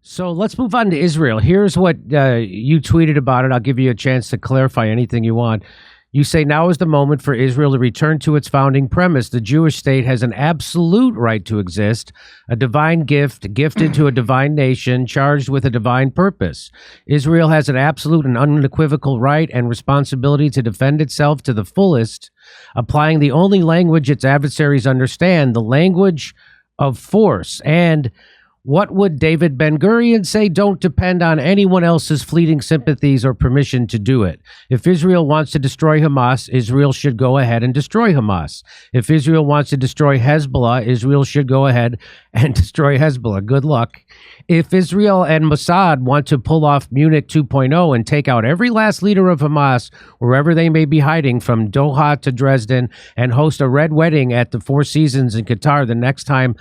So let's move on to Israel. Here's what you tweeted about it. I'll give you a chance to clarify anything you want. You say, now is the moment for Israel to return to its founding premise. The Jewish state has an absolute right to exist, a divine gift gifted to a divine nation charged with a divine purpose. Israel has an absolute and unequivocal right and responsibility to defend itself to the fullest, applying the only language its adversaries understand, the language of force. And what would David Ben-Gurion say? Don't depend on anyone else's fleeting sympathies or permission to do it. If Israel wants to destroy Hamas, Israel should go ahead and destroy Hamas. If Israel wants to destroy Hezbollah, Israel should go ahead and destroy Hezbollah. Good luck. If Israel and Mossad want to pull off Munich 2.0 and take out every last leader of Hamas, wherever they may be hiding, from Doha to Dresden, and host a red wedding at the Four Seasons in Qatar the next time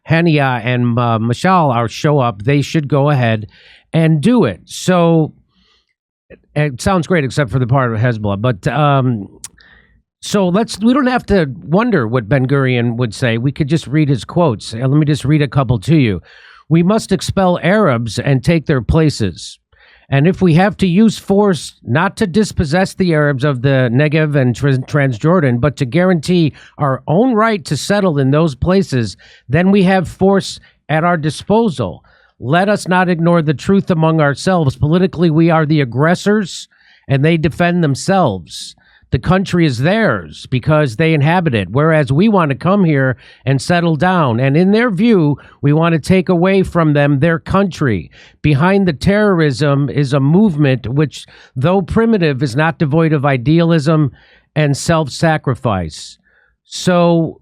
Hania and Mashal show up, they should go ahead and do it. So it sounds great, except for the part of Hezbollah. But so we don't have to wonder what Ben-Gurion would say. We could just read his quotes. Let me just read a couple to you. We must expel Arabs and take their places. And if we have to use force, not to dispossess the Arabs of the Negev and Transjordan, but to guarantee our own right to settle in those places, then we have force at our disposal. Let us not ignore the truth among ourselves. Politically, we are the aggressors, and they defend themselves. The country is theirs because they inhabit it, whereas we want to come here and settle down. And in their view, we want to take away from them their country. Behind the terrorism is a movement which, though primitive, is not devoid of idealism and self-sacrifice. So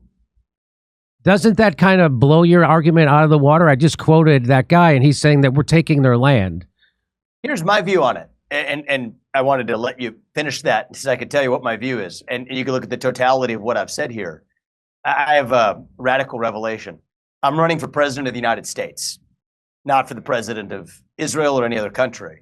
doesn't that kind of blow your argument out of the water? I just quoted that guy, and he's saying that we're taking their land. Here's my view on it. And I wanted to let you finish that so I could tell you what my view is. And you can look at the totality of what I've said here. I have a radical revelation. I'm running for president of the United States, not for the president of Israel or any other country.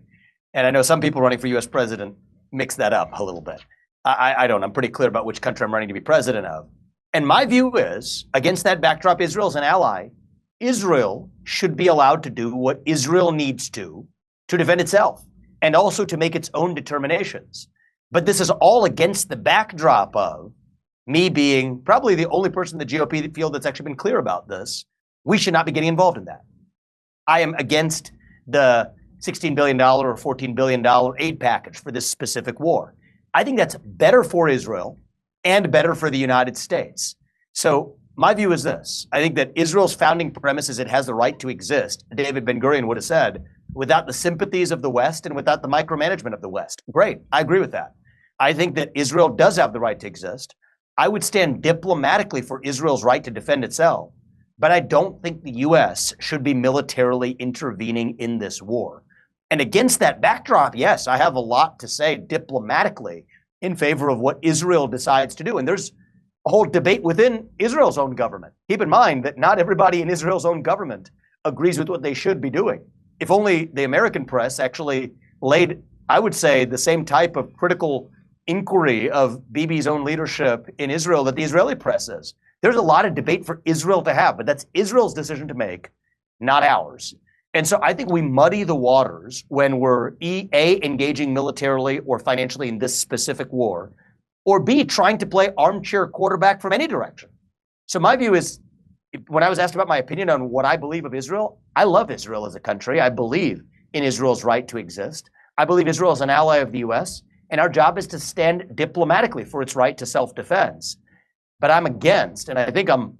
And I know some people running for U.S. president mix that up a little bit. I don't. I'm pretty clear about which country I'm running to be president of. And my view is, against that backdrop, Israel's an ally. Israel should be allowed to do what Israel needs to defend itself, and also to make its own determinations. But this is all against the backdrop of me being probably the only person in the GOP field that's actually been clear about this. We should not be getting involved in that. I am against the $16 billion or $14 billion aid package for this specific war. I think that's better for Israel and better for the United States. So my view is this. I think that Israel's founding premise is it has the right to exist. David Ben-Gurion would have said, without the sympathies of the West and without the micromanagement of the West. Great. I agree with that. I think that Israel does have the right to exist. I would stand diplomatically for Israel's right to defend itself, but I don't think the U.S. should be militarily intervening in this war. And against that backdrop, yes, I have a lot to say diplomatically in favor of what Israel decides to do. And there's a whole debate within Israel's own government. Keep in mind that not everybody in Israel's own government agrees with what they should be doing. If only the American press actually laid, I would say, the same type of critical inquiry of Bibi's own leadership in Israel that the Israeli press is. There's a lot of debate for Israel to have, but that's Israel's decision to make, not ours. And so I think we muddy the waters when we're A, engaging militarily or financially in this specific war, or B, trying to play armchair quarterback from any direction. So my view is, when I was asked about my opinion on what I believe of Israel, I love Israel as a country. I believe in Israel's right to exist. I believe Israel is an ally of the U.S., and our job is to stand diplomatically for its right to self-defense. But I'm against, and I think I'm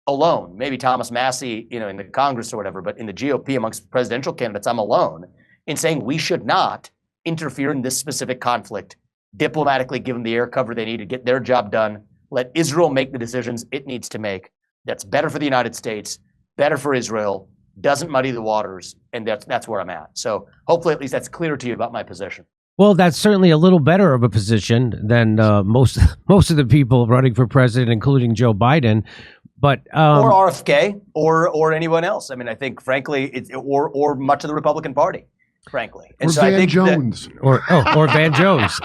alone, maybe Thomas Massey, in the Congress or whatever, but in the GOP amongst presidential candidates, I'm alone in saying we should not interfere in this specific conflict diplomatically, give them the air cover they need to get their job done. Let Israel make the decisions it needs to make. That's better for the United States, better for Israel, doesn't muddy the waters, and that's where I'm at. So hopefully at least that's clear to you about my position. Well, that's certainly a little better of a position than most of the people running for president, including Joe Biden. But or RFK or anyone else. I mean, I think, frankly, or much of the Republican Party, frankly. And or so Van I think Jones. or Van Jones.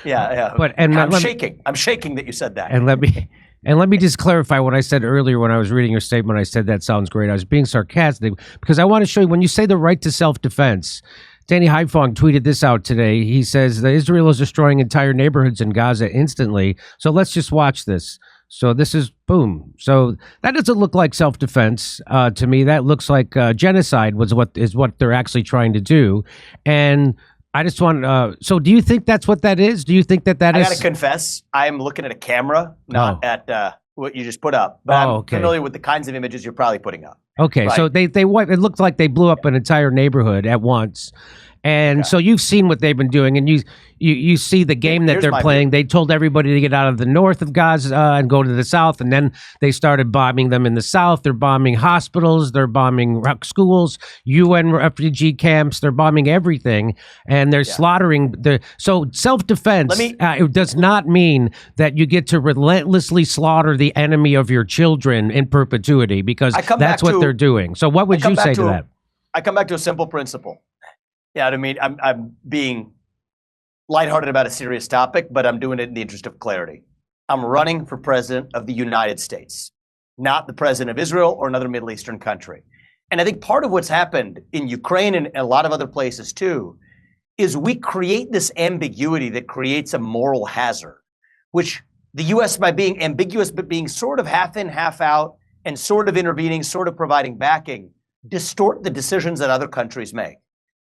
Yeah. But I'm shaking that you said that. And let me And let me just clarify what I said earlier when I was reading your statement. I said that sounds great. I was being sarcastic because I want to show you when you say the right to self-defense. Danny Haifong tweeted this out today. He says that Israel is destroying entire neighborhoods in Gaza instantly. So let's just watch this. So this is boom. So that doesn't look like self-defense to me. That looks like genocide is what they're actually trying to do. And I just want. So do you think that's what that is? Do you think that is? I gotta confess, I'm looking at a camera, not at what you just put up. But I'm familiar with the kinds of images you're probably putting up. Okay, right. So it looked like they blew up an entire neighborhood at once. And so you've seen what they've been doing, and you see the game that they're playing. They told everybody to get out of the north of Gaza and go to the south, and then they started bombing them in the south. They're bombing hospitals, they're bombing schools, UN refugee camps, they're bombing everything, and they're slaughtering. So self-defense it does not mean that you get to relentlessly slaughter the enemy of your children in perpetuity, because that's what they're doing. So what would you say to that? I come back to a simple principle. Yeah, I mean, I'm being lighthearted about a serious topic, but I'm doing it in the interest of clarity. I'm running for president of the United States, not the president of Israel or another Middle Eastern country. And I think part of what's happened in Ukraine and a lot of other places too, is we create this ambiguity that creates a moral hazard, which the U.S. by being ambiguous, but being sort of half in, half out, and sort of intervening, sort of providing backing, distort the decisions that other countries make.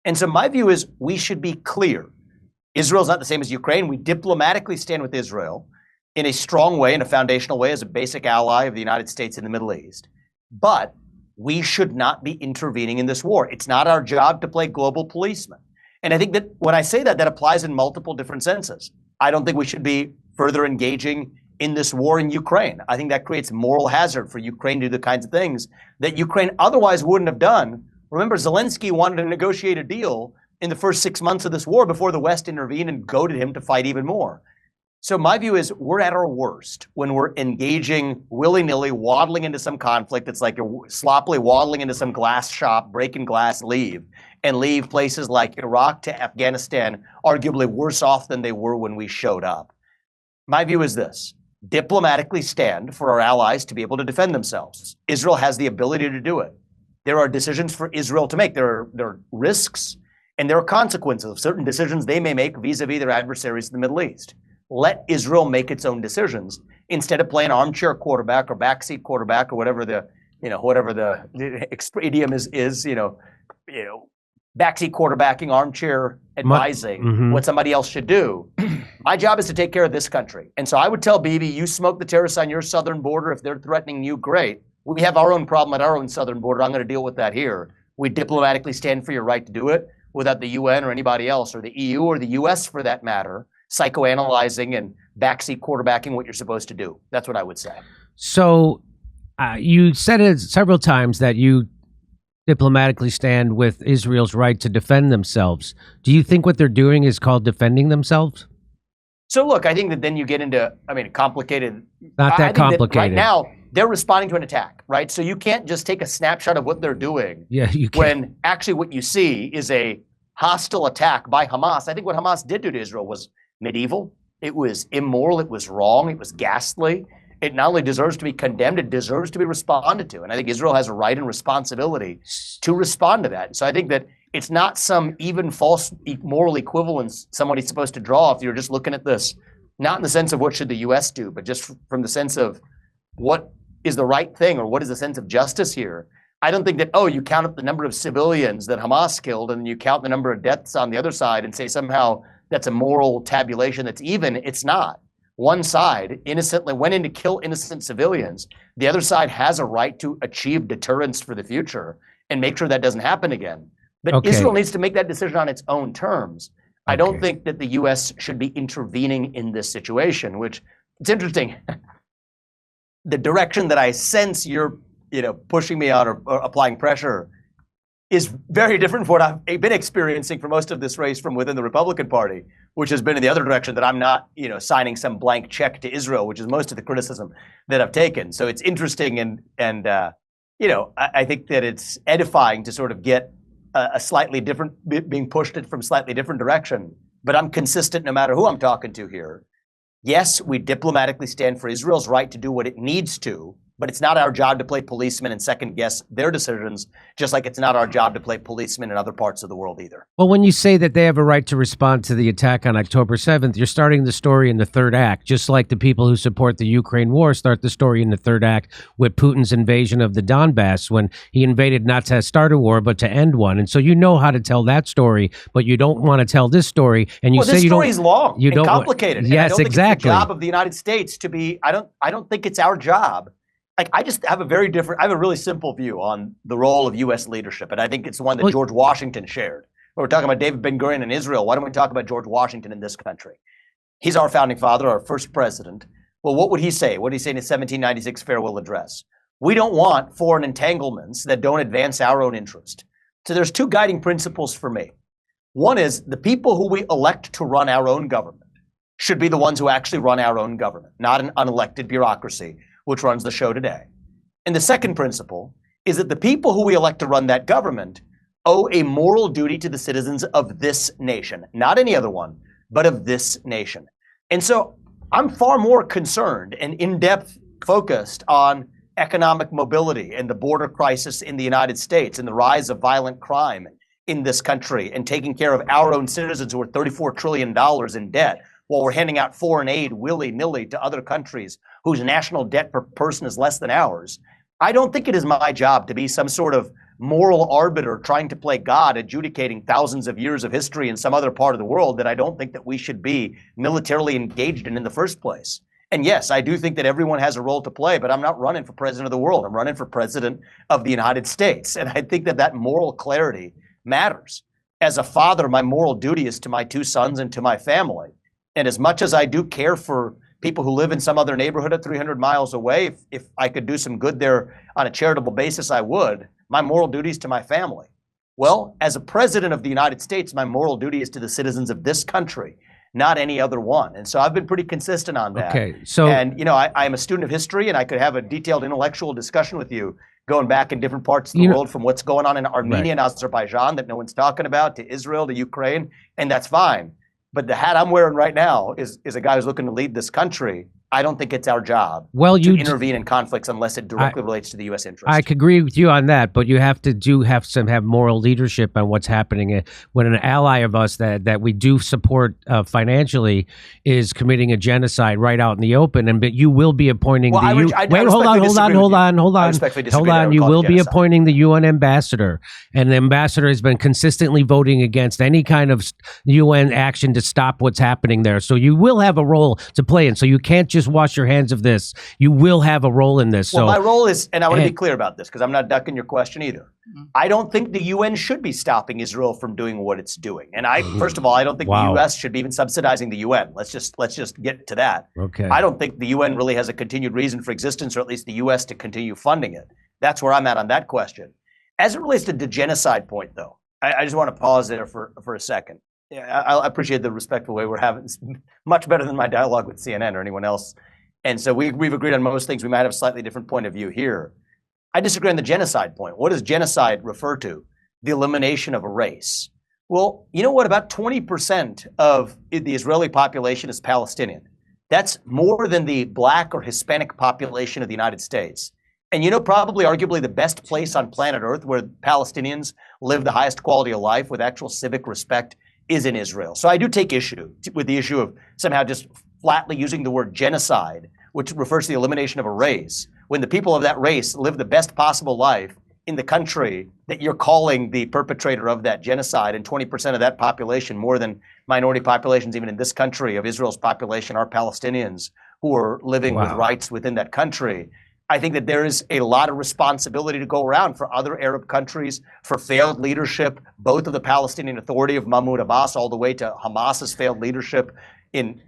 And so my view is we should be clear. Israel's not the same as Ukraine. We diplomatically stand with Israel in a strong way, in a foundational way, as a basic ally of the United States in the Middle East. But we should not be intervening in this war. It's not our job to play global policeman. And I think that when I say that, that applies in multiple different senses. I don't think we should be further engaging in this war in Ukraine. I think that creates moral hazard for Ukraine to do the kinds of things that Ukraine otherwise wouldn't have done. Remember, Zelensky wanted to negotiate a deal in the first 6 months of this war before the West intervened and goaded him to fight even more. So my view is we're at our worst when we're engaging willy-nilly, waddling into some conflict. It's like you're sloppily waddling into some glass shop, breaking glass, leave places like Iraq to Afghanistan arguably worse off than they were when we showed up. My view is this. Diplomatically stand for our allies to be able to defend themselves. Israel has the ability to do it. There are decisions for Israel to make. There are risks and there are consequences of certain decisions they may make vis-a-vis their adversaries in the Middle East. Let Israel make its own decisions instead of playing armchair quarterback or backseat quarterback or whatever the idiom is, backseat quarterbacking, armchair advising what somebody else should do. My job is to take care of this country. And so I would tell Bibi, you smoke the terrorists on your southern border. If they're threatening you, great. We have our own problem at our own southern border. I'm going to deal with that here. We diplomatically stand for your right to do it without the UN or anybody else, or the EU or the US for that matter, psychoanalyzing and backseat quarterbacking what you're supposed to do. That's what I would say. So you said it several times that you diplomatically stand with Israel's right to defend themselves. Do you think what they're doing is called defending themselves? So look, I think that then you get into, complicated. Not that complicated. Right now, they're responding to an attack, right? So you can't just take a snapshot of what they're doing. Yeah, you can't. When actually what you see is a hostile attack by Hamas. I think what Hamas did do to Israel was medieval. It was immoral. It was wrong. It was ghastly. It not only deserves to be condemned, it deserves to be responded to. And I think Israel has a right and responsibility to respond to that. So I think that it's not some even false moral equivalence somebody's supposed to draw if you're just looking at this, not in the sense of what should the U.S. do, but just from the sense of what is the right thing or what is the sense of justice here. I don't think that, you count up the number of civilians that Hamas killed and you count the number of deaths on the other side and say somehow that's a moral tabulation that's even. It's not. One side innocently went in to kill innocent civilians. The other side has a right to achieve deterrence for the future and make sure that doesn't happen again. But Israel needs to make that decision on its own terms. I don't think that the U.S. should be intervening in this situation, which it's interesting. The direction that I sense you're, pushing me on or applying pressure is very different from what I've been experiencing for most of this race from within the Republican Party, which has been in the other direction, that I'm not, signing some blank check to Israel, which is most of the criticism that I've taken. So it's interesting and I think that it's edifying to sort of get a slightly different, being pushed from slightly different direction. But I'm consistent no matter who I'm talking to here. Yes, we diplomatically stand for Israel's right to do what it needs to, but it's not our job to play policemen and second guess their decisions, just like it's not our job to play policemen in other parts of the world either. Well, when you say that they have a right to respond to the attack on October 7th, you're starting the story in the third act, just like the people who support the Ukraine war start the story in the third act with Putin's invasion of the Donbass, when he invaded not to start a war, but to end one. And so you know how to tell that story, but you don't want to tell this story. And you say you don't. This story is long and complicated. Yes, and I don't exactly. Think it's the job of the United States to be. I don't think it's our job. Like, I just have I have a really simple view on the role of U.S. leadership, and I think it's the one that George Washington shared. We're talking about David Ben Gurion in Israel. Why don't we talk about George Washington in this country? He's our founding father, our first president. Well, what would he say? What did he say in his 1796 farewell address? We don't want foreign entanglements that don't advance our own interest. So there's two guiding principles for me. One is the people who we elect to run our own government should be the ones who actually run our own government, not an unelected bureaucracy which runs the show today. And the second principle is that the people who we elect to run that government owe a moral duty to the citizens of this nation, not any other one, but of this nation. And so I'm far more concerned and in-depth focused on economic mobility and the border crisis in the United States and the rise of violent crime in this country and taking care of our own citizens who are $34 trillion in debt, while we're handing out foreign aid willy-nilly to other countries whose national debt per person is less than ours. I don't think it is my job to be some sort of moral arbiter trying to play God, adjudicating thousands of years of history in some other part of the world that I don't think that we should be militarily engaged in the first place. And yes, I do think that everyone has a role to play, but I'm not running for president of the world. I'm running for president of the United States. And I think that that moral clarity matters. As a father, my moral duty is to my two sons and to my family. And as much as I do care for people who live in some other neighborhood at 300 miles away, if I could do some good there on a charitable basis, I would. My moral duty is to my family. Well, as a president of the United States, my moral duty is to the citizens of this country, not any other one. And so I've been pretty consistent on that. Okay, so and I am a student of history, and I could have a detailed intellectual discussion with you going back in different parts of the world, from what's going on in Armenia and Azerbaijan that no one's talking about, to Israel, to Ukraine, and that's fine. But the hat I'm wearing right now is a guy who's looking to lead this country. I don't think it's our job to intervene in conflicts unless it directly relates to the U.S. interest. I could agree with you on that, but you have to have moral leadership on what's happening when an ally of us that we do support financially is committing a genocide right out in the open, but you will be appointing hold on. You will be appointing the UN ambassador, and the ambassador has been consistently voting against any kind of UN action to stop what's happening there. So you will have a role to play in. So you can't just wash your hands of this. You will have a role in this. Well, my role is, and I want to be clear about this because I'm not ducking your question either. I don't think the UN should be stopping Israel from doing what it's doing. And first of all, I don't think the US should be even subsidizing the UN. Let's just get to that. Okay. I don't think the UN really has a continued reason for existence, or at least the US to continue funding it. That's where I'm at on that question. As it relates to the genocide point, though, I just want to pause there for a second. Yeah, I appreciate the respectful way we're having. It's much better than my dialogue with CNN or anyone else. And so we've agreed on most things. We might have a slightly different point of view here. I disagree on the genocide point. What does genocide refer to? The elimination of a race. Well, you know what? About 20% of the Israeli population is Palestinian. That's more than the Black or Hispanic population of the United States. And you know, probably arguably the best place on planet Earth where Palestinians live the highest quality of life with actual civic respect is in Israel. So I do take issue with the issue of somehow just flatly using the word genocide, which refers to the elimination of a race, when the people of that race live the best possible life in the country that you're calling the perpetrator of that genocide, and 20% of that population, more than minority populations even in this country of Israel's population, are Palestinians who are living with rights within that country. I think that there is a lot of responsibility to go around for other Arab countries, for failed leadership, both of the Palestinian Authority of Mahmoud Abbas all the way to Hamas's failed leadership in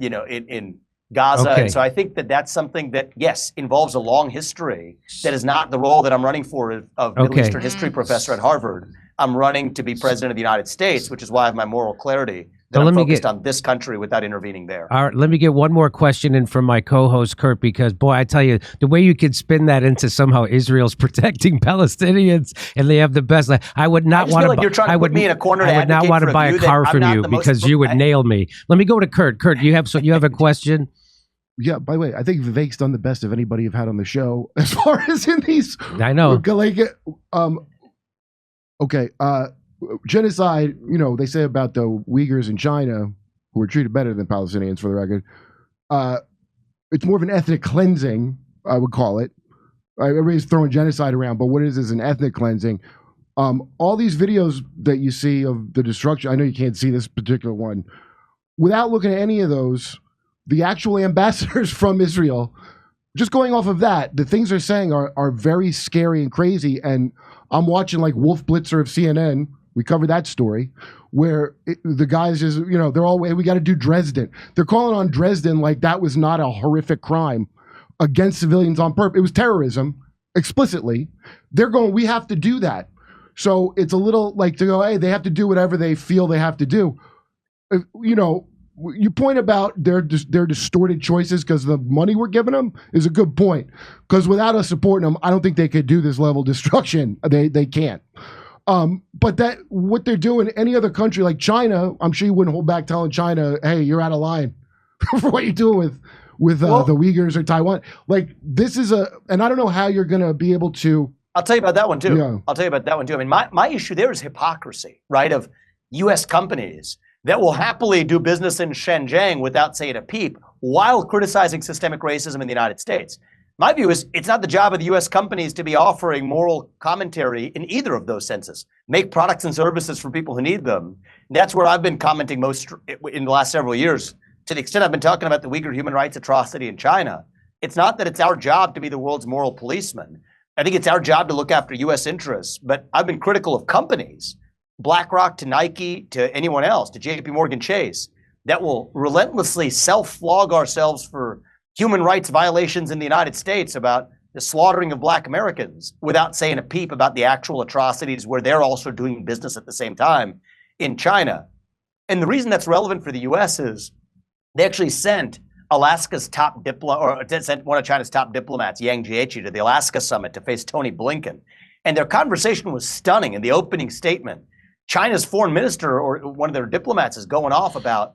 Gaza. Okay. And so I think that that's something that, yes, involves a long history. That is not the role that I'm running for of Middle Eastern history professor at Harvard. I'm running to be president of the United States, which is why I have my moral clarity. That I'm focused on this country without intervening there. All right, let me get one more question in from my co-host, Kurt, because, boy, I tell you, the way you could spin that into somehow Israel's protecting Palestinians and they have the best. I would not want to. I would not want to buy a car from you because you would nail me. Let me go to Kurt. Kurt, you have a question? Yeah, by the way, I think Vivek's done the best of anybody you've had on the show as far as in these. I know. Like, okay, genocide, they say about the Uyghurs in China, who are treated better than Palestinians, for the record. It's more of an ethnic cleansing, I would call it. Everybody's throwing genocide around, but what it is an ethnic cleansing. All these videos that you see of the destruction, I know you can't see this particular one. Without looking at any of those, the actual ambassadors from Israel, just going off of that, the things they're saying are very scary and crazy. And I'm watching like Wolf Blitzer of CNN. We covered that story where the guys just, they're all, we got to do Dresden. They're calling on Dresden like that was not a horrific crime against civilians on purpose. It was terrorism explicitly. They're going, we have to do that. So it's a little like to go, hey, they have to do whatever they feel they have to do. You point about their distorted choices because the money we're giving them is a good point. Because without us supporting them, I don't think they could do this level of destruction. They can't. But that what they're doing, any other country like China, I'm sure you wouldn't hold back telling China, hey, you're out of line for what you're doing with the Uyghurs or Taiwan. Like this is and I don't know how you're going to be able to. I'll tell you about that one too. Yeah. I'll tell you about that one too. I mean, my issue there is hypocrisy, right? Of U.S. companies that will happily do business in Xinjiang without saying a peep while criticizing systemic racism in the United States. My view is it's not the job of the U.S. companies to be offering moral commentary in either of those senses. Make products and services for people who need them. That's where I've been commenting most in the last several years. To the extent I've been talking about the Uyghur human rights atrocity in China, it's not that it's our job to be the world's moral policeman. I think it's our job to look after U.S. interests. But I've been critical of companies, BlackRock to Nike to anyone else, to JP Morgan Chase, that will relentlessly self-flog ourselves for human rights violations in the United States about the slaughtering of Black Americans without saying a peep about the actual atrocities where they're also doing business at the same time in China. And the reason that's relevant for the U.S. is they actually sent Alaska's top sent one of China's top diplomats, Yang Jiechi, to the Alaska summit to face Tony Blinken. And their conversation was stunning. In the opening statement, China's foreign minister or one of their diplomats is going off about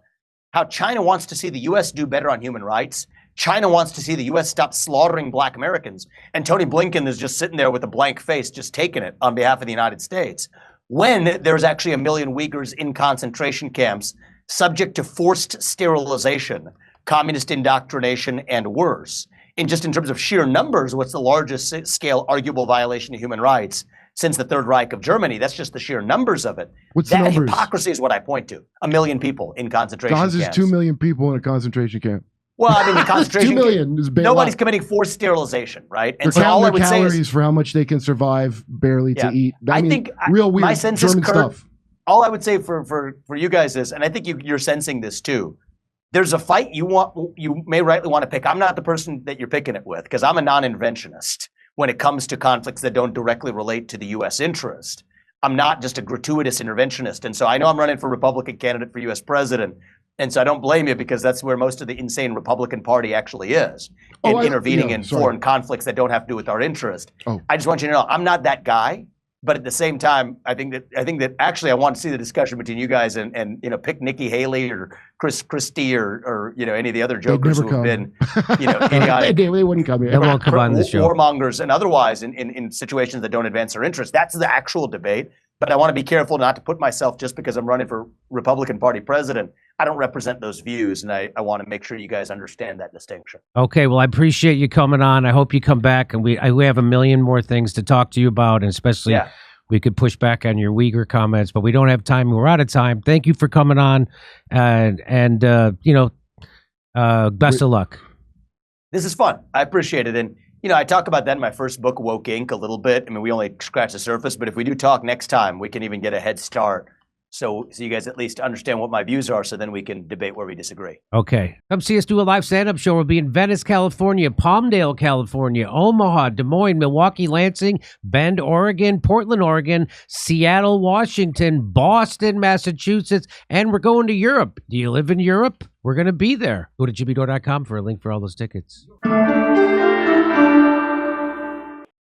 how China wants to see the U.S. do better on human rights. China wants to see the U.S. stop slaughtering Black Americans. And Tony Blinken is just sitting there with a blank face, just taking it on behalf of the United States. When there's actually 1 million Uyghurs in concentration camps, subject to forced sterilization, communist indoctrination, and worse. In terms of sheer numbers, what's the largest scale arguable violation of human rights since the Third Reich of Germany? That's just the sheer numbers of it. What's the numbers? Hypocrisy is what I point to. 1 million people in concentration camps. Gaza's 2 million people in a concentration camp. Well, I mean, the concentration 2 million is big. Nobody's committing forced sterilization, right? And so all I would say is for how much they can survive barely to eat. I think real weird my sense German is, Kurt, stuff. All I would say for you guys is, and I think you're sensing this too, there's a fight you may rightly want to pick. I'm not the person that you're picking it with because I'm a non-interventionist when it comes to conflicts that don't directly relate to the U.S. interest. I'm not just a gratuitous interventionist. And so I know I'm running for Republican candidate for U.S. president. And so I don't blame you because that's where most of the insane Republican Party actually is, intervening in foreign conflicts that don't have to do with our interest. I just want you to know I'm not that guy. But at the same time, I think that actually I want to see the discussion between you guys and pick Nikki Haley or Chris Christie or any of the other jokers who have been idiotic. They wouldn't come here. They won't come on this show. Warmongers and otherwise in situations that don't advance our interests. That's the actual debate. But I want to be careful not to put myself, just because I'm running for Republican Party president, I don't represent those views, and I want to make sure you guys understand that distinction. Okay, well, I appreciate you coming on. I hope you come back, and we have a million more things to talk to you about, and especially we could push back on your Uyghur comments, but we don't have time. We're out of time. Thank you for coming on, and best of luck. This is fun. I appreciate it, and I talk about that in my first book, Woke Inc., a little bit. I mean, we only scratch the surface, but if we do talk next time, we can even get a head start. So you guys at least understand what my views are, so then we can debate where we disagree. Okay. Come see us do a live stand-up show. We'll be in Venice, California, Palmdale, California, Omaha, Des Moines, Milwaukee, Lansing, Bend, Oregon, Portland, Oregon, Seattle, Washington, Boston, Massachusetts, and we're going to Europe. Do you live in Europe? We're going to be there. Go to jimmydore.com for a link for all those tickets.